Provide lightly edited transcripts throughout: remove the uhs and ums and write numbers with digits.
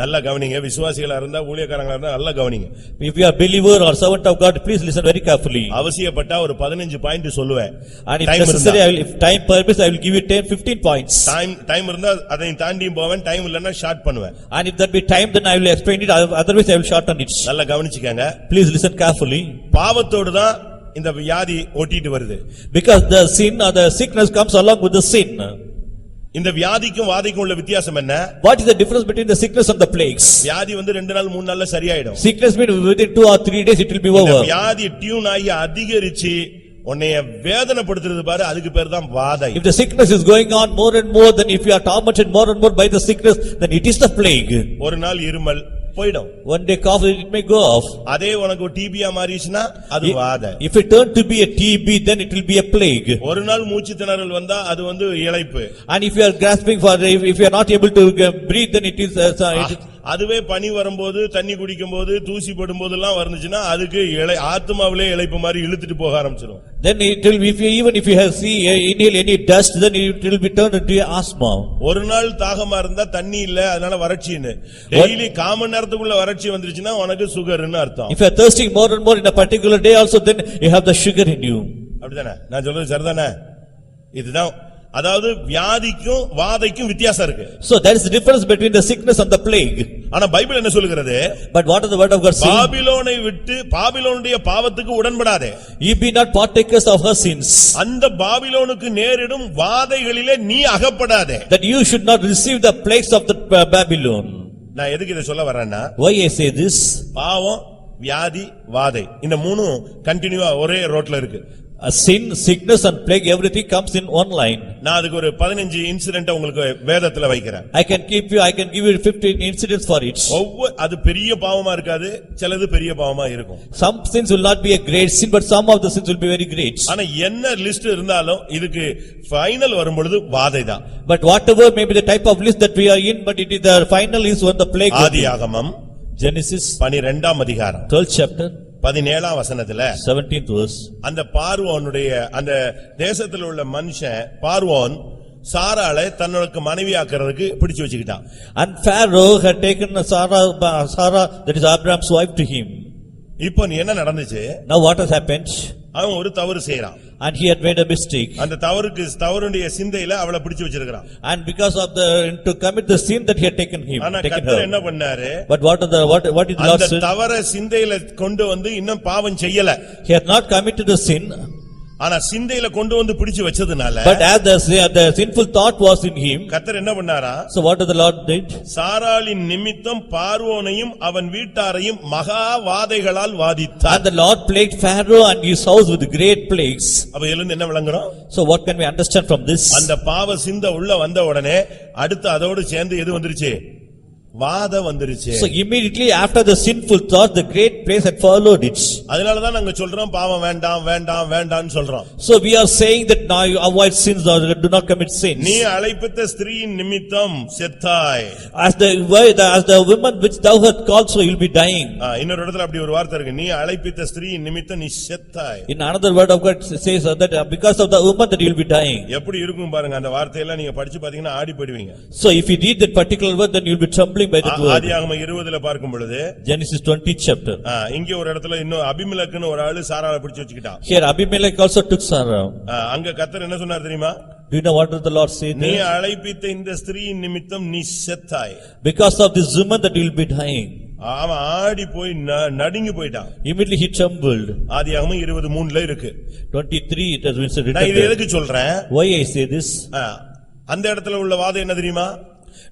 நல்ல கவனிங்க. விசுவாசிகளா இருந்தா ஊழியக்காரங்களா இருந்தா நல்ல கவனிங்க. If you are believer or servant of God, please listen very carefully. அவசியப்பட்டா ஒரு 15 பாயிண்ட் சொல்லுவேன். And if necessary, if time permits, I will give you 10-15 points. Time இருந்தா அதை தாண்டி போவேன். டைம் இல்லன்னா ஷார்ட் பண்ணுவேன். And if that be time, then I will explain it. Otherwise, I will shorten it. நல்ல கவனிச்சுக்கங்க. Please listen carefully. பாவத்தோடு தான் இந்த வியாதி ஓட்டிட்டு வருது. Because the sin or the sickness comes along with the sin. இந்த வியாதிக்கும் வாதைக்கும் உள்ள வித்தியாசம் என்ன? What is the difference between the sickness and the plagues? வியாதி 2 நாள் 3 நாள்ல சரியாயிடும். Sickness means within 2 or 3 days it will be over. வியாதி டியூன் ஆகி அதிகரிச்சு உன்னைய வேதனைப்படுத்துறது பாரு, அதுக்கு பேர் தான் வாதை. If the sickness is going on more and more, then if you are tormented more and more by the sickness, then it is the plague. ஒரு நாள் இருமல் போய்டும். One day cough, it may go off. அதே உனக்கு டிபியா மாறிச்சுனா அது வாதை. If it turn to be a TB, then it will be a plague. ஒரு நாள் மூச்சு திணறல் வந்தா அது இளைப்பு. And if you are grasping for, if you are not able to breathe, then it is அதுவே பனி வரும்போது, தண்ணி குடிக்கும்போது, தூசி படும்போதெல்லாம் வந்துச்சுனா அதுக்கு ஆத்மாவிலே இளைப்பு மாதிரி இழுத்துட்டு போக ஆரம்பிச்சிரும். Then it will, even if you have inhale any dust, then it will be turned into asthma. ஒரு நாள் தாகமா இருந்தா தண்ணி இல்ல, அதனால வறட்சின்னு. டெய்லி காமன் நேரத்துக்குள்ள வறட்சி வந்துருச்சுனா உனக்கு சுகர்னு அர்த்தம். If you are thirsting more and more in a particular day also, then you have the sugar in you. அப்படிதானே? நான் சொல்றது சரிதானே? இதுதான், அதாவது வியாதிக்கும் வாதைக்கும் வித்தியாசம் இருக்கு. So there is a difference between the sickness and the plague. ஆனா பைபிள் என்ன சொல்லுகிறது? But what does the word of God say? பாபிலோனை விட்டு பாபிலோனுடைய பாவத்துக்கு உடன்படாதே. Ye be not partakers of her sins. அந்த பாபிலோனுக்கு நேரிடும் வாதைகளிலே நீ அகப்படாதே. That you should not receive the plagues of the Babylon. நான் எதுக்கு இத சொல்ல வரேன்னா, why I say this? பாவம், வியாதி, வாதை இந்த மூணும் கண்டினியூவா ஒரே ரோட்ல இருக்கு. A sin, sickness and plague, everything comes in one line. நான் அதுக்கு ஒரு 15 இன்சிடென்ட் உங்களுக்கு வேதத்துல வைக்கிறேன். I can give you 15 incidents for it. அது பெரிய பாவமா இருக்காது, சிலது பெரிய பாவமா இருக்கும். Some sins will not be a great sin, but some of the sins will be very great. ஆனா என்ன லிஸ்ட் இருந்தாலும் இதுக்கு ஃபைனல் வரும்பொழுது வாதை தான். But whatever may be the type of list that we are in, but it is the final is when the plague. ஆதியாகமம் Genesis 12ஆம் அதிகாரம் 12th chapter 17ஆம் வசனத்துல 17th verse. அந்த பார்வோனுடைய அந்த தேசத்தில் உள்ள மனுஷன் பார்வோன் சாராளை தன்னோட மனைவியாக்குறதுக்கு பிடிச்சு வச்சுக்கிட்டான். And Pharaoh had taken Sarah, that is Abraham's wife, to him. இப்போ என்ன நடந்துச்சு? Now what has happened? அவன் ஒரு தவறு செய்யறான். And he had made a mistake. அந்த தவறுடைய சிந்தையில அவளை பிடிச்சு வச்சிருக்கான். And because of to commit the sin that he had taken her. ஆனா கர்த்தர் என்ன பண்ணாரு? But what did the Lord say? அந்த தவறை சிந்தையில கொண்டு வந்து இன்னும் பாவம் செய்யல. He had not committed the sin. ஆனா சிந்தையில கொண்டு வந்து பிடிச்சு வச்சதுனால, but as the sinful thought was in him, கர்த்தர் என்ன பண்ணாரா? So what did the Lord did? சாராளின் நிமித்தம் பார்வோனையும் அவன் வீட்டாரையும் மகா வாதைகளால் வாதித்தார். And the Lord plagued Pharaoh and his house with great plagues. அப்ப எழுந்து என்ன விளங்குறோம்? So what can we understand from this? அந்த பாவ சிந்தை உள்ள வந்த உடனே அடுத்து அதோடு சேர்ந்து எது வந்துருச்சு? வாதை வந்துருச்சு. So immediately after the sinful thought, the great plague had followed it. அதனால தான் நாங்க சொல்றோம் பாவம் வேண்டாம் வேண்டாம் வேண்டாம்னு சொல்றோம். So we are saying that now you avoid sins or do not commit sins. நீ அழைப்பித்த ஸ்திரீயின் நிமித்தம் செத்தாய். As the woman which thou hast called, so you will be dying. இன்னொரு இடத்துல அப்படி ஒரு வார்த்தை இருக்கு, நீ அழைப்பித்த ஸ்திரீயின் நிமித்தம் நீ செத்தாய். In another word of God says that because of the woman that you will be dying. எப்படி இருக்கும் பாருங்க, அந்த வார்த்தையெல்லாம் நீங்க படிச்சு பாத்தீங்கன்னா ஆடி போடுவீங்க. So if you read that particular word, then you will be trembling by that word. ஆதியாகமம் 20ல பார்க்கும் பொழுது Genesis 20th chapter. இங்க ஒரு இடத்துல இன்னும் அபிமெலேக்குன்னு ஒரு ஆளு சாராளை பிடிச்சு வச்சுக்கிட்டான். Here Abimelech also took Sarah. அங்க கர்த்தர் என்ன சொன்னார் தெரியுமா? Do you know what did the Lord say there? நீ அழைப்பித்த இந்த ஸ்திரீயின் நிமித்தம் நீ செத்தாய். Because of this woman that you will be dying. அவன் ஆடி போய் நடுங்கி போயிட்டான். Immediately he trembled. ஆதியாகமம் 20:3ல இருக்கு. 23 it has been said. நான் இது எதுக்கு சொல்றேன்? Why I say this? அந்த இடத்துல உள்ள வாதை என்ன தெரியுமா?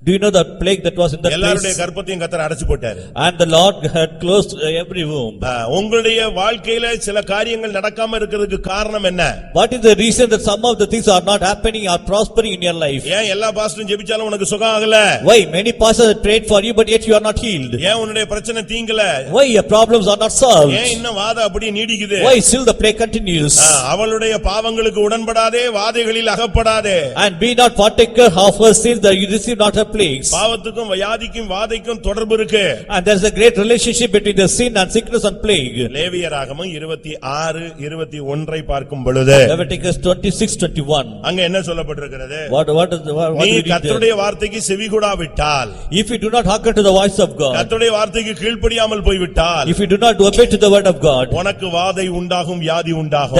Do you know that plague that was in that place? எல்லாருடைய கர்ப்பத்தையும் கர்த்தர் அடைச்சு போட்டாரு. And the Lord had closed every womb. உங்களுடைய வாழ்க்கையில சில காரியங்கள் நடக்காம இருக்கிறதுக்கு காரணம் என்ன? What is the reason that some of the things are not happening or prospering in your life? ஏன் எல்லா பாஸ்டரும் ஜெபிச்சாலும் உனக்கு சுகம் ஆகல? Why many pastors prayed for you but yet you are not healed? ஏன் உன்னுடைய பிரச்சனை தீங்கல? Why your problems are not solved? ஏன் இன்னும் வாதை அப்படியே நீடிக்குது? Why still the plague continues? அவளுடைய பாவங்களுக்கு உடன்படாதே, வாதைகளில் அகப்படாதே. And be not partaker of her sins, that you receive not have plagues. பாவத்துக்கும் வியாதிக்கும் வாதைக்கும் தொடர்பு இருக்கு. And there is a great relationship between the sin and sickness and plague. லேவியராகமம் 26:21 பார்க்கும் பொழுது Leviticus 26:21. அங்க என்ன சொல்லப்பட்டிருக்கிறது? What is the what நீ do we read there? கர்த்தருடைய வார்த்தைக்கு செவிகொடாவிட்டால், If you do not hearken to the voice of God, கர்த்தருடைய வார்த்தைக்கு கீழ்ப்படியாமல் போய்விட்டால், if you do not obey to the word of God, உனக்கு வாதை உண்டாகும், வியாதி உண்டாகும்.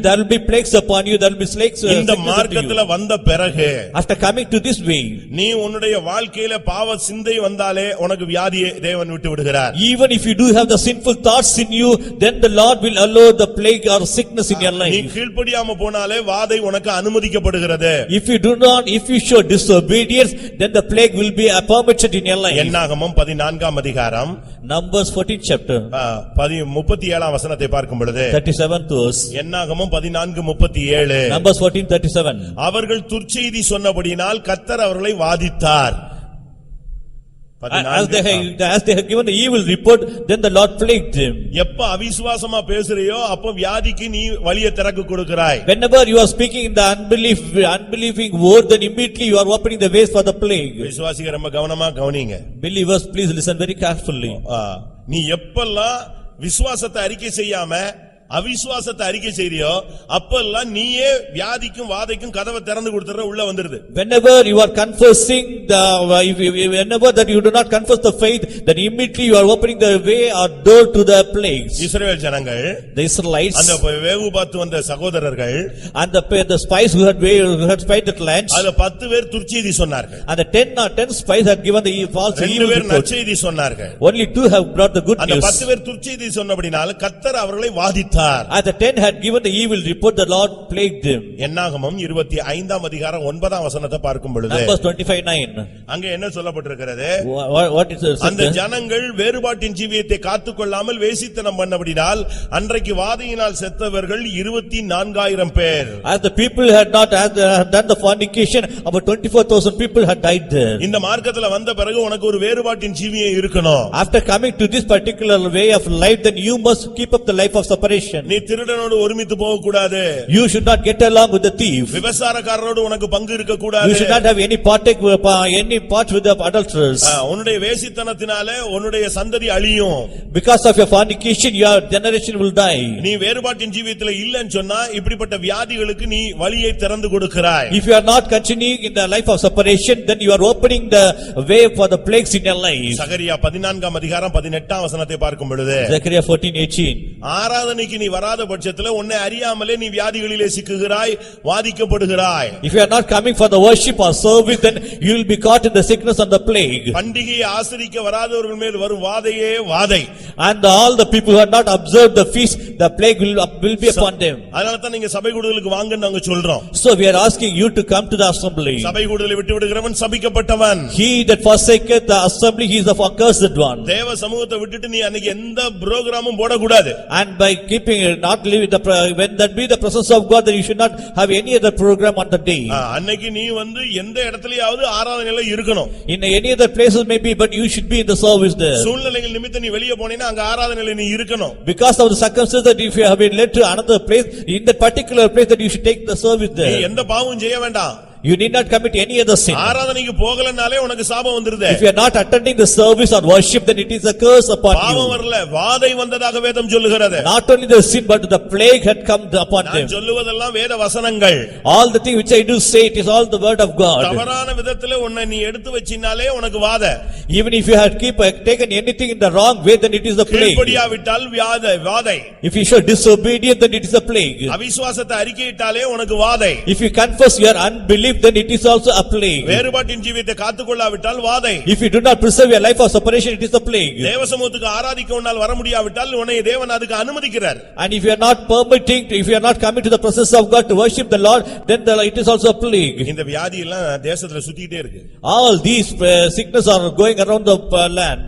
there will be plagues upon you, there will be plagues இந்த sickness upon மார்க்கத்துல you. வந்த பிறகு After coming to this way, நீ உன்னுடைய வாழ்க்கையில பாவ சிந்தை வந்தாலே உனக்கு வியாதியை தேவன் விட்டு விடுகிறார். even if you do have the sinful thoughts in you, then the Lord will allow the plague or sickness in your நீ life. கீழ்ப்படியாம போனாலே வாதை உனக்கு அனுமதிக்கப்படுகிறது. If you show disobedience, then the plague will be permitted in your life. என்னாகமம் 14 அதிகாரம் Numbers 14 chapter, 37 வசனத்தை பார்க்கும் பொழுது 37th verse. என்னாகமம் 14:37 Numbers 14:37. அவர்கள் துர்ச்செய்தி சொன்னபடியினால் கர்த்தர் அவர்களை வாதித்தார். As they have given the evil report, then the Lord plagued them. எப்ப அவிசுவாசமா பேசுறியோ அப்ப வியாதிக்கு நீ வழியை திறக்க கொடுக்கிறாய். Whenever you are speaking in the unbelieving word, then immediately you are opening the ways for the plague. விசுவாசிகள் ரொம்ப கவனமா கவனிங்க. Believers, please listen very carefully. நீ எப்பெல்லாம் விசுவாசத்தை அறிக்கை செய்யாம அவிசுவாசத்தை அறிக்கை செய்றியோ அப்பெல்லாம் நீயே வியாதிக்கும் வாதைக்கும் கதவை திறந்து கொடுத்துற, உள்ள வந்துருது. Whenever you are confessing whenever that you do not confess the faith, then immediately you are opening the way or door to the plagues. இஸ்ரவேல் ஜனங்கள், The Israelites அந்த வேவு பார்த்து வந்த சகோதரர்கள், and the spies who had spied the land, அதுல 10 பேர் துர்ச்செய்தி சொன்னார்கள். and the 10 spies had given the false 2 evil பேர் report. நற்செய்தி சொன்னார்கள். Only 2 have brought the good அந்த news. 10 பேர் துர்ச்செய்தி சொன்னபடினால கர்த்தர் அவர்களை வாதித்தார். As the 10 had given the evil report, the Lord plagued them. என்னாகமம் 25 அதிகாரம் 9 வசனத்தை பார்க்கும் பொழுது Numbers 25:9. அங்க என்ன சொல்லப்பட்டிருக்கிறது? What is it? அந்த ஜனங்கள் வேறுபாட்டின் ஜீவியத்தை காத்துக்கொள்ளாமல் வேசித்தனம் பண்ணபடினால் அன்றைக்கு வாதையினால் செத்தவர்கள் 24,000 பேர். As the people had not done the fornication, about 24,000 people had died there. இந்த மார்க்கத்துல வந்த பிறகு உனக்கு ஒரு வேறுபாட்டின் ஜீவியம் இருக்கணும். After coming to this particular way of life, then you must keep up the life of separation. நீ திருடனோடு ஒருமித்து போக கூடாது. You should not get along with the thief. விபசாரக்காரரோடு உனக்கு பங்கு இருக்க கூடாது. You should not have any part with the adulterers. உன்னுடைய வேசித்தனத்தினாலே உன்னுடைய சந்ததி அழியும். Because of your fornication, your generation will die. நீ வேறுபாட்டின் ஜீவியத்துல இல்லன்னு சொன்னா இப்படிப்பட்ட வியாதிகளுக்கு நீ வழியை திறந்து கொடுக்கிறாய். If you are not continuing in the life of separation, then you are opening the way for the plagues in your life. சகரியா 14 அதிகாரம் 18 வசனத்தை பார்க்கும் பொழுது Zechariah 14:18. ஆராதனைக்கு நீ வராத பட்சத்துல உன்னை அறியாமலே நீ வியாதிகளிலே சிக்குகிறாய், வாதிக்கப்படுகிறாய். If you are not coming for the worship or service, then you will be caught in the sickness and the plague. பண்டிகையை ஆசரிக்க வராதவர்கள் மேல் வரும் வாதையே வாதை. And all the people who have not observed the feast, the plague will be upon them. அதனால தான் நீங்க சபை கூடுதலுக்கு வாங்கன்னு நாங்க சொல்றோம். So we are asking you to come to the assembly. சபை கூடுதலை விட்டு விடுகிறவன் சபிக்கப்பட்டவன். He that forsaketh the assembly, he is the accursed one. தேவ சமூகத்தை விட்டுட்டு நீ அன்னைக்கு எந்த புரோகிராமும் போடக்கூடாது. And by keeping not living when that be the presence of God, then you should not have any other program on the day. அன்னைக்கு நீ எந்த இடத்துலயாவது ஆராதனையில இருக்கணும். In any other places maybe, but you should be in the service there. சூழ்நிலைகள் நிமித்தம் நீ வெளிய போனீனா அங்க ஆராதனையில நீ இருக்கணும். Because of the circumstances that if you have been led to another place, in that particular place that you should take the service நீ there. எந்த பாவமும் செய்ய வேண்டாம். You need not commit any other sin. ஆராதனைக்கு போகலனாலே உனக்கு சாபம் வந்துருது. If you are not attending the service or worship, then it is a curse upon you. பாவம் வரல, வாதை வந்ததாக வேதம் சொல்லுகிறது. Not only the sin, but the plague had come upon them. நான் சொல்லுவதெல்லாம் வேத வசனங்கள். All the thing which I do say, it is all the word of God. தவறான விதத்திலே உன்னை நீ எடுத்து வச்சினாலே உனக்கு வாதை. Even if you had taken anything in the wrong way, then it is the plague. கீழ்ப்படியாவிட்டால் வாதை. If you show disobedience, then it is a plague. அவிசுவாசத்தை அறிக்கையிட்டாலே உனக்கு வாதை. If you confess your unbelief, then it is also a plague. வேறுபாட்டின் ஜீவியத்தை காத்துக்கொள்ளாவிட்டால் வாதை. If you do not preserve your life of separation, it is a plague. தேவ சமூகத்துக்கு ஆராதிக்க உன்னால் வர முடியாவிட்டால் உன்னை தேவன் அதுக்கு அனுமதிக்கிறார். And if you are not if you are not coming to the presence of God to worship the Lord, then it is also a plague. இந்த வியாதி எல்லாம் தேசத்துல சுத்திட்டே இருக்கு. All these sickness are going around the land.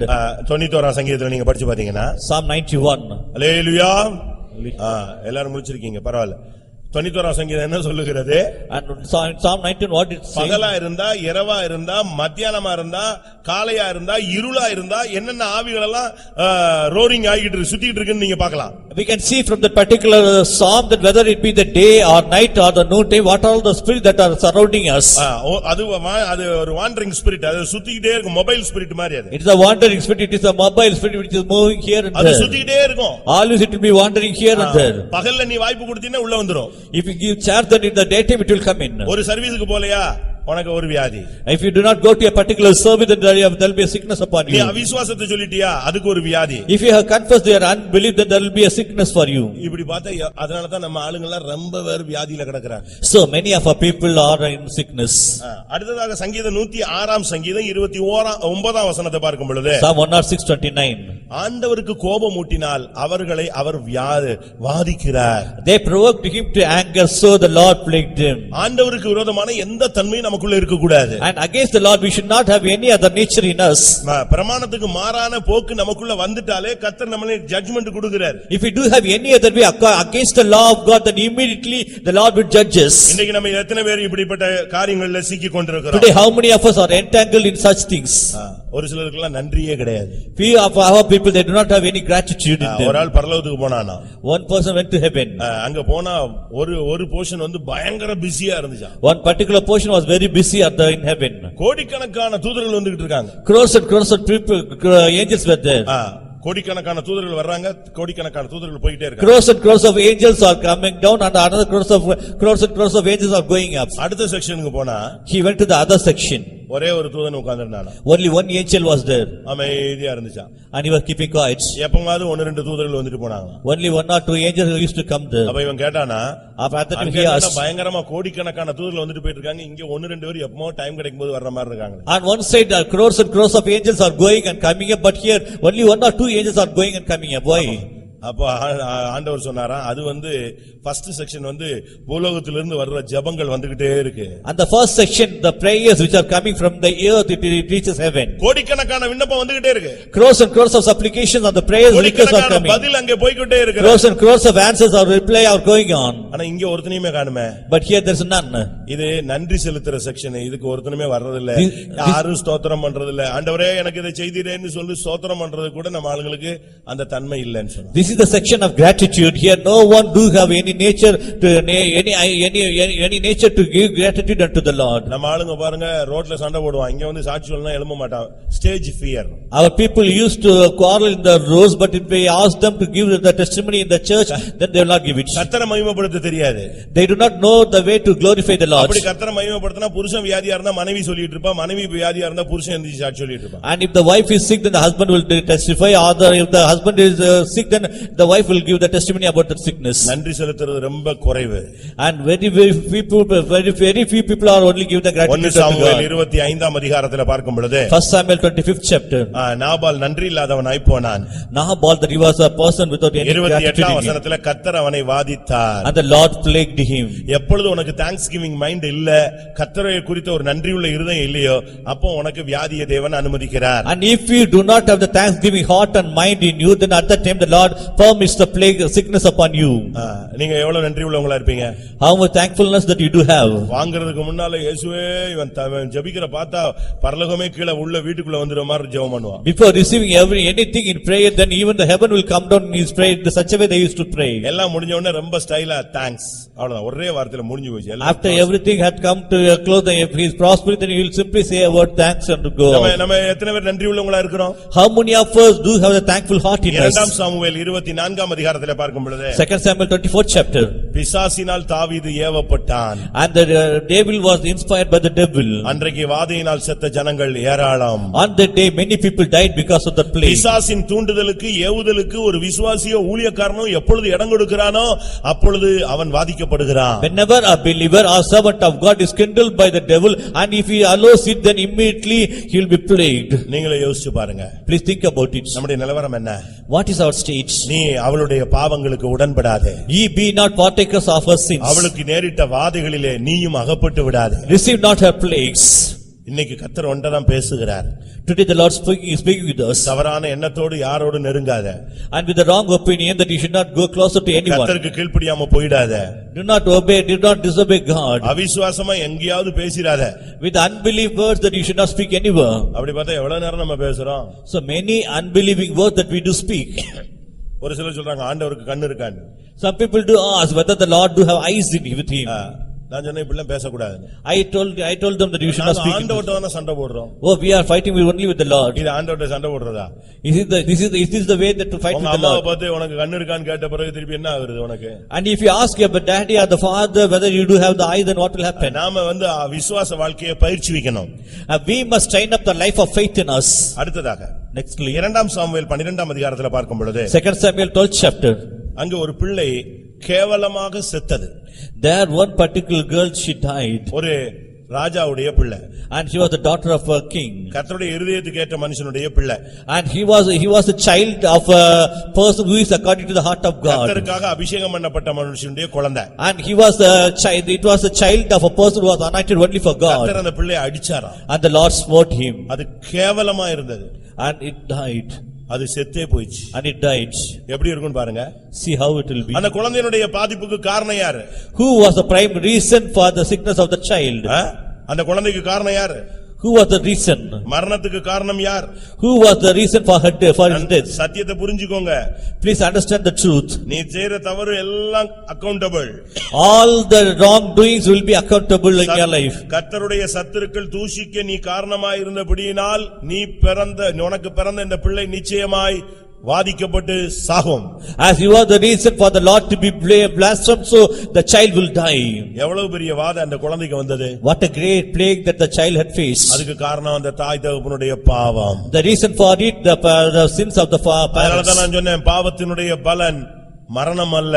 91 சங்கீதத்துல நீங்க படிச்சு பாத்தீங்கன்னா Psalm 91. அல்லேலூயா. எல்லாரும் முடிச்சிருக்கீங்க, பரவாயில்லை. 91 சங்கீதம் என்ன சொல்லுகிறது? And Psalm 19 what it says? பகலா இருந்தா, இரவா இருந்தா, மத்தியானமா இருந்தா, காலையா இருந்தா, இருளா இருந்தா, என்னென்ன ஆவிகள் எல்லாம் ரோரிங் ஆகிட்டு சுத்திட்டு இருக்குன்னு நீங்க பார்க்கலாம். We can see from that particular psalm that whether it be the day or night or the noontime, what are all the spirits that are surrounding us. அது ஒரு வாண்டரிங் ஸ்பிரிட், அது சுத்திக்கிட்டே இருக்கும், மொபைல் ஸ்பிரிட் மாதிரி அது. It is a wandering spirit, it is a mobile spirit which is moving here and அது there. சுத்திக்கிட்டே இருக்கும். Always it will be wandering here and there. பகல்ல நீ வாய்ப்பு கொடுத்தீனா உள்ள வந்துரும். If you give chance that in the daytime it will come in. ஒரு சர்வீஸ்க்கு போலையா உனக்கு ஒரு வியாதி. If you do not go to a particular service, then there will be a sickness upon நீ you. அவிசுவாசத்தை சொல்லிட்டியா அதுக்கு ஒரு வியாதி. If you have confessed your unbelief, then there will be a sickness for you. இப்படி பார்த்தா அதனால தான் நம்ம ஆளுங்க எல்லாம் ரொம்ப பேர் வியாதியில கிடக்குறாங்க. So many of our people are in sickness. அடுத்ததாக சங்கீதம் 106 சங்கீதம் 29 வசனத்தை பார்க்கும் பொழுது Psalm 106:29. ஆண்டவருக்கு கோபம் ஊட்டினால் அவர்களை அவர் வாதிக்கிறார். They provoked him to anger, so the Lord plagued him. ஆண்டவருக்கு விரோதமான எந்த தன்மையும் நமக்குள்ள இருக்க கூடாது. And against the Lord we should not have any other nature in us. பிரமாணத்துக்கு மாறான போக்கு நமக்குள்ள வந்துட்டாலே கர்த்தர் நம்மளை ஜட்ஜ்மென்ட் கொடுக்கிறார். If we do have any other way against the law of God, then immediately the Lord will judge us. இன்னைக்கு நம்ம எத்தனை பேர் இப்படிப்பட்ட காரியங்கள்ல சிக்கி கொண்டிருக்கிறோம்? Today how many of us are entangled in such things? ஒரு சிலருக்குலாம் நன்றியே கிடையாது. Few of our people, they do not have any gratitude in them. ஒரு ஆள் பரலோகத்துக்கு போனானா, one person went to heaven. அங்க போனா ஒரு போர்ஷன் வந்து பயங்கர பிஸியா இருந்துச்சு. One particular portion was very busy in heaven. கோடிக்கணக்கான தூதர்கள் வந்துகிட்டு இருக்காங்க. Crores and crores of people, angels were there. கோடிக்கணக்கான தூதர்கள் வர்றாங்க, கோடிக்கணக்கான தூதர்கள் போயிட்டே இருக்காங்க. Crores and crores of angels are coming down and another crores and crores of angels are going up. அடுத்த செக்ஷனுக்கு போனா he went to the other section. ஒரே ஒரு தூதன் உட்கார்ந்திருந்தானா. Only one angel was there. அமைதியா இருந்துச்சா. And he was keeping quiet. எப்பமாவது ஒன்னு ரெண்டு தூதர்கள் வந்துட்டு போனாங்க. Only one or two angels used to come there. அப்ப இவன் கேட்டானா, after that he asked, பயங்கரமா கோடிக்கணக்கான தூதர்கள் வந்துட்டு போயிட்டு இருக்காங்க, இங்க ஒன்னு ரெண்டு பேர் எப்பமோ டைம் கிடைக்கும்போது வர்ற மாதிரி இருக்காங்க. On one side crores and crores of angels are going and coming up, but here only one or two angels are going and coming up. Why? அப்ப ஆண்டவர் சொன்னாரா, அது வந்து ஃபர்ஸ்ட் செக்ஷன் வந்து பூலோகத்திலிருந்து வர்ற ஜெபங்கள் வந்துகிட்டே இருக்கு. And the first section, the prayers which are coming from the earth, it reaches heaven. கோடிக்கணக்கான விண்ணப்பம் வந்துகிட்டே இருக்கு. Crores and crores of supplications and the prayers requests are coming. பதில் அங்கே போய்க்கிட்டே இருக்கு. Crores and crores of answers or reply are going on. ஆனா இங்க ஒருத்தனையுமே காணுமே. But here there is none. இது நன்றி செலுத்துற செக்ஷன். இதுக்கு ஒருத்தனுமே வர்றது இல்ல. யாரும் ஸ்தோத்திரம் பண்றது இல்ல. ஆண்டவரே எனக்கு இதை செய்தீரேன்னு சொல்லி ஸ்தோத்திரம் பண்றது கூட நம்ம ஆளுங்களுக்கு அந்த தன்மை இல்லன்னு சொன்னாங்க. This is the section of gratitude. Here no one do have any nature to any nature to give gratitude unto the Lord. நம்ம ஆளுங்க பாருங்க ரோட்ல சண்டை போடுவாங்க, இங்க வந்து சாட்சி சொல்லனா எழும்ப மாட்டாங்க. Stage fear. Our people used to quarrel in the roads, but if we ask them to give the testimony in the church, then they will not give it. கர்த்தரை மகிமைப்படுத்த தெரியாது. They do not know the way to glorify the Lord. அப்படி கர்த்தரை மகிமைப்படுத்தினா புருஷன் வியாதியா இருந்தா மனைவி சொல்லிட்டு இருப்பா, மனைவி வியாதியா இருந்தா புருஷன் எந்திரிச்சு சாட்சி சொல்லிட்டு இருப்பான். And if the wife is sick, then the husband will testify, or if the husband is sick, then the wife will give the testimony about that sickness. நன்றி செலுத்துறது ரொம்ப குறைவு. And very few people are only give the gratitude to God. 1 Samuel 25ஆம் அதிகாரத்துல பார்க்கும் பொழுது 1 Samuel 25th chapter. Nabal நன்றி இல்லாதவனாய் போனான். Nabal, that he was a person without any gratitude. 28ஆம் வசனத்துல கர்த்தர் அவனை வாதித்தார். And the Lord plagued him. எப்பொழுது உனக்கு தேங்க்ஸ் கிவிங் மைண்ட் இல்ல, கர்த்தரை குறித்த ஒரு நன்றியுள்ள இருதயம் இல்லையோ, அப்போ உனக்கு வியாதியை தேவன் அனுமதிக்கிறார். And if you do not have the thanksgiving heart and mind in you, then at that time the Lord permits the plague sickness upon you. நீங்க எவ்வளவு நன்றி உள்ளவங்களா இருப்பீங்க? How much thankfulness that you do have. வாங்குறதுக்கு முன்னால இயேசுவே இவன் ஜெபிக்கிற பார்த்தா பரலோகமே கீழ உள்ள வீட்டுக்குள்ள வந்துற மாதிரி ஜெபம் பண்ணுவான். Before receiving anything in prayer, then even the heaven will come down in his prayer in such a way they used to pray. எல்லாம் முடிஞ்ச உடனே ரொம்ப ஸ்டைலா தேங்க்ஸ், அவ்வளவுதான், ஒரே வார்த்தையில முடிஞ்சு போச்சு. After everything had come to a close, if he is prosperous, then he will simply say a word thanks and go. நம்ம எத்தனை பேர் நன்றி உள்ளவங்களா இருக்கிறோம்? How many of us do have a thankful heart in us? 2 Samuel 24ஆம் அதிகாரத்திலே பார்க்கும் பொழுது 2 Samuel 24th chapter. பிசாசினால் தாவீது ஏவப்பட்டான். And the devil was inspired by the devil. அன்றைக்கு வாதையினால் செத்த ஜனங்கள் ஏராளம். On that day many people died because of the plague. பிசாசின் தூண்டுதலுக்கு ஏவுதலுக்கு ஒரு விசுவாசியோ ஊழியக்காரனோ எப்பொழுது இடம் கொடுக்கிறானோ அப்பொழுது அவன் வாதிக்கப்படுகிறான். Whenever a believer or servant of God is kindled by the devil, and if he allows it, then immediately he will be plagued. நீங்களே யோசிச்சு பாருங்க. Please think about it. நம்முடைய நிலவரம் என்ன? What is our state? நீ அவளுடைய பாவங்களுக்கு உடன்படாதே. Ye be not partakers of her sins. அவளுக்கு நேரிட்ட வாதைகளிலே நீயும் அகப்பட்டு விடாதே. Receive not her plagues. இன்னைக்கு கர்த்தர் ஒன்றதான் பேசுகிறார். Today the Lord is speaking with us. தவறான எண்ணத்தோடு யாரோடு நெருங்காத. And with the wrong opinion that you should not go closer to anyone. கர்த்தருக்கு கீழ்ப்படியாம போய்டாத. Do not disobey God. அவிசுவாசமா எங்கயாவது பேசிராத. With unbelief words that you should not speak anywhere. அப்படி பார்த்தா எவ்வளவு நேரம் நம்ம பேசுறோம்? So many unbelieving words that we do speak. ஒரு சிலர் சொல்றாங்க ஆண்டவருக்கு கண்ணு இருக்கான்னு. Some people do ask whether the Lord do have eyes with him. நான் சொன்னேன் இப்படிலாம் பேசக்கூடாது. I told them that you should not speak. ஆண்டவர்ட்ட தான சண்டை போடுறோம். Oh, we are fighting only with the Lord. இது ஆண்டவர்ட்ட சண்டை போடுறதா? Is this the way that to fight with the Lord? பார்த்து உனக்கு கண்ணு இருக்கான்னு கேட்ட பிறகு திருப்பி என்ன ஆகுது உனக்கு? And if you ask your daddy or the father whether you do have the eye, then what will happen? நாம விசுவாச வாழ்க்கையை பயிற்சி வைக்கணும். We must train up the life of faith in us. அடுத்ததாக Nextly, 2 சாமுவேல் 12ஆம் அதிகாரத்துல பார்க்கும் பொழுது 2 Samuel 12th chapter. அங்க ஒரு பிள்ளை கேவலமாக செத்தது. There one particular girl, she died. ஒரு ராஜாவுடைய பிள்ளை. And she was the daughter of a king. கர்த்தருடைய இருதயத்துக்கு ஏற்ற மனுஷனுடைய பிள்ளை. And he was a child of a person who is according to the heart of God. கர்த்தருக்காக அபிஷேகம் பண்ணப்பட்ட மனுஷனுடைய குழந்தை. And he was a child, it was a child of a person who was anointed only for God. கர்த்தர் அந்த பிள்ளையை அடிச்சாராம். And the Lord smote him. அது கேவலமா இருந்தது. And it died. அது செத்தே போயிச்சு. And it died. எப்படி இருக்கும்னு பாருங்க. See how it will be. அந்த குழந்தையினுடைய பாதிப்புக்கு காரணம் யாரு? Who was the prime reason for the sickness of the child? அந்த குழந்தைக்கு காரணம் யாரு? Who was the reason? மரணத்துக்கு காரணம் யார்? Who was the reason for his death? சத்தியத்தை புரிஞ்சுக்கோங்க. Please understand the truth. நீ செய்யற தவறு எல்லாம் accountable. All the wrongdoings will be accountable in your life. கர்த்தருடைய சத்துருக்கள் தூஷிக்க நீ காரணமாய் இருந்தபடியினால் உனக்கு பிறந்த இந்த பிள்ளை நிச்சயமாய் வாதிக்கப்பட்டு சாகும். As you are the reason for the Lord to be blasphemed, so the child will die. எவ்வளவு பெரிய வாதை அந்த குழந்தைக்கு வந்தது. What a great plague that the child had faced. அதுக்கு காரணம் அந்த தாய் தகப்பனுடைய பாவம். The reason for it, the sins of the parents. அதனால நான் சொன்னேன் பாவத்தினுடைய பலன் மரணம் அல்ல,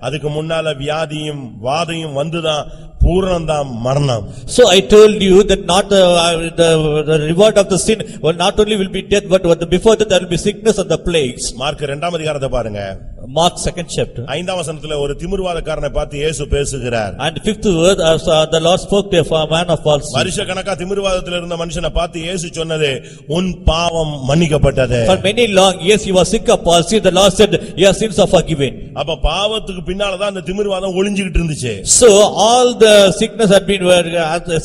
அதுக்கு முன்னால வியாதியும் வாதையும் வந்துதான் பூரணம்தான் மரணம். So I told you that not the reward of the sin will not only will be death, but before that there will be sickness and the plagues. Mark 2ஆம் அதிகாரத்தை பாருங்க. Mark 2nd chapter. 5ஆம் வசனத்துல ஒரு திமிர்வாதக்காரனை பார்த்து இயேசு பேசுகிறார். And 5th word, the Lord spoke to a man of false. வருஷக்கணக்கா திமிர்வாதத்தில் இருந்த மனுஷனை பார்த்து இயேசு சொன்னது உன் பாவம் மன்னிக்கப்பட்டது. For many long years he was sick of palsy. The Lord said, your sins are forgiven. அப்ப பாவத்துக்கு பின்னாலதான் அந்த திமிர்வாதம் ஒளிஞ்சிட்டு இருந்துச்சு. So all the sickness had been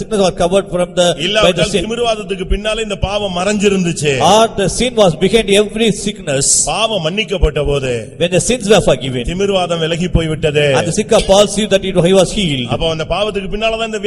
sickness was covered from the by the sin. திமிர்வாதத்துக்கு பின்னால இந்த பாவம் மறைஞ்சிருந்துச்சு. Or the sin was behind every sickness. பாவம் மன்னிக்கப்பட்ட போது when the sins were forgiven, திமிர்வாதம் விலகி போய் விட்டது. and the sick of palsy that he was healed. அப்ப அந்த பாவத்துக்கு பின்னாலதான் இந்த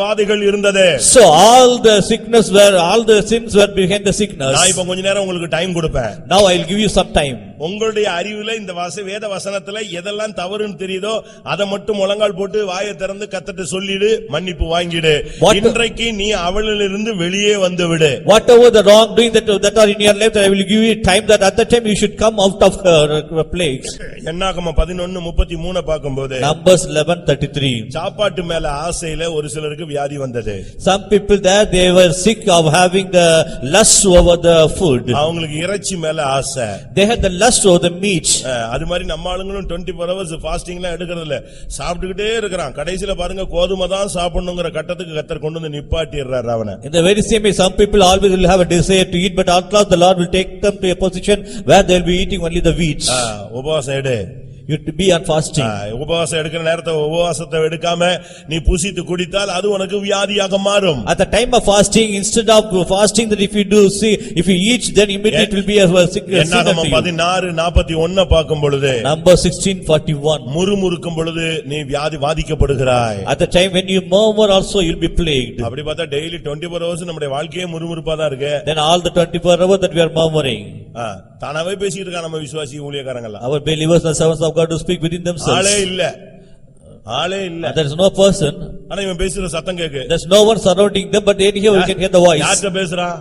வாதிகள் இருந்தது. So all the sins were behind the sickness. நான் இப்ப கொஞ்ச நேரம் உங்களுக்கு டைம் கொடுப்பேன். Now I will give you some time. உங்களுடைய அறிவுல இந்த வேத வசனத்துல எதெல்லாம் தவறுன்னு தெரியுதோ அதை மட்டும் முழங்கால் போட்டு வாயை திறந்து கர்த்தர்ட்ட சொல்லிடு, மன்னிப்பு வாங்கிடு. இன்றைக்கு நீ அவளிலிருந்து வெளியே வந்து விடு. Whatever the wrongdoing that are in your life, I will give you time that at that time you should come out of her plagues. என்னாகமம் 11:33 பார்க்கும்போது Numbers 11:33. சாப்பாட்டு மேல ஆசையில ஒரு சிலருக்கு வியாதி வந்தது. Some people there, they were sick of having the lust over the food. அவங்களுக்கு இறைச்சி மேல ஆசை. They had the lust over the meat. அது மாதிரி நம்ம ஆளுங்களும் 24 hours ஃபாஸ்டிங்லாம் எடுக்கிறது இல்ல, சாப்பிட்டுக்கிட்டே இருக்கிறான். கடைசில பாருங்க கோதுமை தான் சாப்பிடணுங்கிற கட்டத்துக்கு கர்த்தர் கொண்டு வந்து நிப்பாட்டிடுறார் அவனை. In the very same way, some people always will have a desire to eat, but at last the Lord will take them to a position where they will be eating only the wheat. உபவாசம் எடு. You to be on fasting. உபவாசம் எடுக்கிற நேரத்தை உபவாசத்தை எடுக்காம நீ புசித்து குடித்தால் அது உனக்கு வியாதியாக மாறும். At the time of fasting, instead of fasting, that if you eat, then immediately it will be a sickness. என்னாகமம் 16:41 பார்க்கும் பொழுது Number 16:41. முறுமுறுக்கும் பொழுது நீ வாதிக்கப்படுகிறாய். At the time when you murmur also you will be plagued. அப்படி பார்த்தா daily 24 hours நம்முடைய வாழ்க்கையே முறுமுறுப்பா தான் இருக்கு. Then all the 24 hours that we are murmuring. தானாவே பேசிட்டு இருக்காங்க நம்ம விசுவாசி ஊழியக்காரங்க. Our believers and servants of God to speak within themselves. ஆளே இல்ல. There is no person. ஆனா இவன் பேசுற சத்தம் கேக்கு. There is no one surrounding them, but anyhow we can hear the voice. யார்ட்ட பேசுறான்?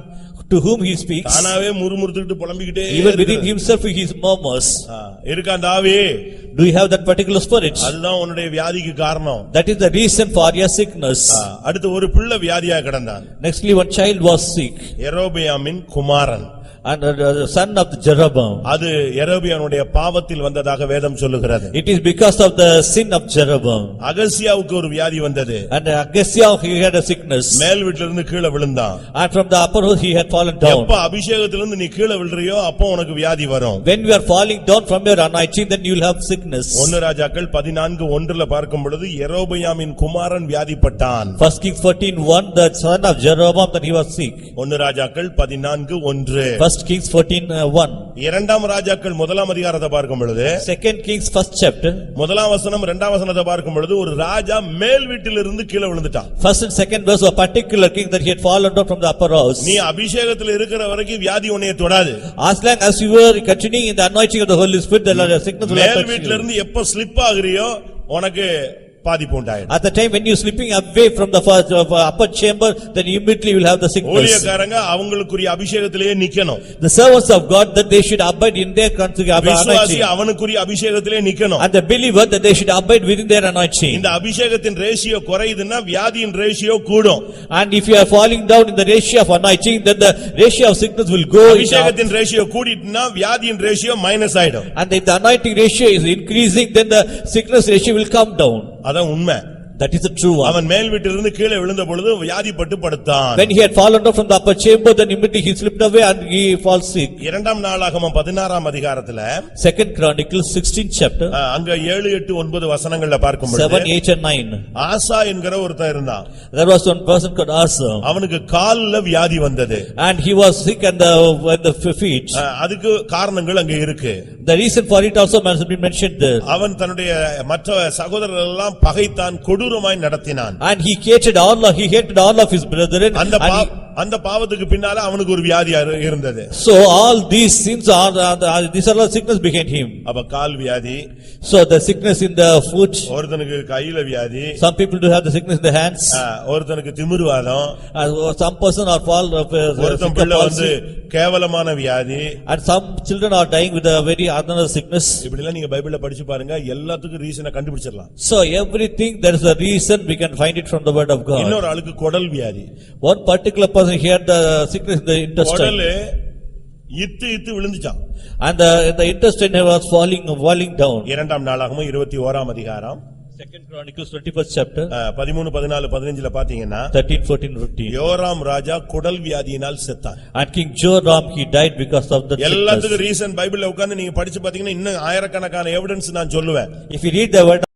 To whom he speaks. தானாவே முறுமுறுத்துக்கிட்டு புலம்பிக்கிட்டே even within himself he murmurs. இருக்கான் தாவி. Do you have that particular spirit? அதுதான் உன்னுடைய வியாதிக்கு காரணம். That is the reason for your sickness. அடுத்து ஒரு பிள்ளை வியாதியா கிடந்தான். Nextly one child was sick. யெரொபெயாமின் குமாரன். And the son of Jeroboam. அது யெரொபெயாமுடைய பாவத்தில் வந்ததாக வேதம் சொல்லுகிறது. It is because of the sin of Jeroboam. அகசியாவுக்கு ஒரு வியாதி வந்தது. And Agasiah, he had a sickness. மேல் வீட்டிலிருந்து கீழ விழுந்தான். And from the upper house he had fallen down. எப்ப அபிஷேகத்திலிருந்து நீ கீழ விழுறியோ அப்போ உனக்கு வியாதி வரும். When you are falling down from your anointing, then you will have sickness. 1 ராஜாக்கள் 14:1 பார்க்கும் பொழுது யெரொபெயாமின் குமாரன் வியாதிப்பட்டான். 1 Kings 14:1, the son of Jeroboam, that he was sick. 1 ராஜாக்கள் 14:1. First Kings 14:1. இரண்டாம் ராஜாக்கள் முதலாம் அதிகாரத்தை பார்க்கும் பொழுது Second Kings first chapter. முதலாம் வசனம் இரண்டாம் வசனத்தை பார்க்கும் பொழுது ஒரு ராஜா மேல் வீட்டிலிருந்து கீழே விழுந்துட்டான். First and second verse, a particular king that he had fallen down from the upper house. நீ அபிஷேகத்தில் இருக்கிற வரைக்கும் வியாதி உன்னைய தொடாது. As long as you were continuing in the anointing of the Holy Spirit, the sickness will not மேல் touch you. வீட்டிலிருந்து எப்ப ஸ்லிப் ஆகுறியோ உனக்கு பாதிப்பு உண்டாயிடும். At the time when you slipping away from the first upper chamber, then immediately you will have the sickness. ஊழியக்காரங்க அவங்களுக்குரிய அபிஷேகத்திலேயே நிக்கணும். The servants of God, that they should abide in their விசுவாசி anointing. அவனுக்குரிய அபிஷேகத்திலே நிக்கணும். And the believer, that they should abide within their anointing. இந்த அபிஷேகத்தின் ratio குறையுதுன்னா வியாதியின் ratio கூடும். And if you are falling down in the ratio of anointing, then the ratio of sickness will go down. அபிஷேகத்தின் ratio கூடிட்டுனா வியாதியின் ratio minus ஆயிடும். And if the anointing ratio is increasing, then the sickness ratio will come down. அதான் உண்மை. That is the true one. அவன் மேல் வீட்டிலிருந்து கீழே விழுந்த பொழுது வியாதிப்பட்டு படுத்தான். When he had fallen down from the upper chamber, then immediately he slipped away and he falls sick. இரண்டாம் நாளாகமம் 16ஆம் அதிகாரத்துல Second Chronicles 16th chapter, அங்க 7, 8, 9 வசனங்கள்ல பார்க்கும் 7, பொழுது 8 and 9. ஆசா என்கிற ஒருத்தன் இருந்தான். There was one person called Asa, அவனுக்கு கால்ல வியாதி வந்தது. and he was sick at the feet. அதுக்கு காரணங்கள் அங்க இருக்கு. The reason for it also has been mentioned there. அவன் தன்னுடைய மற்ற சகோதரர்கள் எல்லாம் பகைத்தான், கொடூரமாய் நடத்தினான். And he hated all of his brethren. அந்த பாவத்துக்கு பின்னால அவனுக்கு ஒரு வியாதி இருந்தது. So all these sins these are all sickness behind him. அப்ப கால் வியாதி, So the sickness in the foot. ஒருத்தனுக்கு கையில வியாதி, Some people do have the sickness in the hands. ஒருத்தனுக்கு திமிருவாதம், Some person are ஒருத்தன் பிள்ளை வந்து கேவலமான வியாதி, and some children are dying with a very another sickness. இப்படி எல்லாம் நீங்க பைபிள்ல படிச்சு பாருங்க, எல்லாத்துக்கும் ரீசனை கண்டுபிடிச்சிடலாம். So everything there is a reason, we can find it from the word of God. இன்னொரு ஆளுக்கு குடல் வியாதி. One particular person he had the sickness in the intestine. குடல் இத்து விழுந்துச்சான். And the intestine was falling down. இரண்டாம் நாளாகமம் 21ஆம் அதிகாரம், Second Chronicles 21st chapter, 13, 14, 15ல பாத்தீங்கன்னா 13, 14, 15. யோராம் ராஜா குடல் வியாதியினால் செத்தான். And King Joram, he died because of the sickness. எல்லாத்துக்கும் ரீசன் பைபிள்ல உட்கார்ந்து நீங்க படிச்சு பாத்தீங்கன்னா இன்னும் ஆயிரக்கணக்கான எவிடன்ஸ் நான் சொல்லுவேன். If you read the word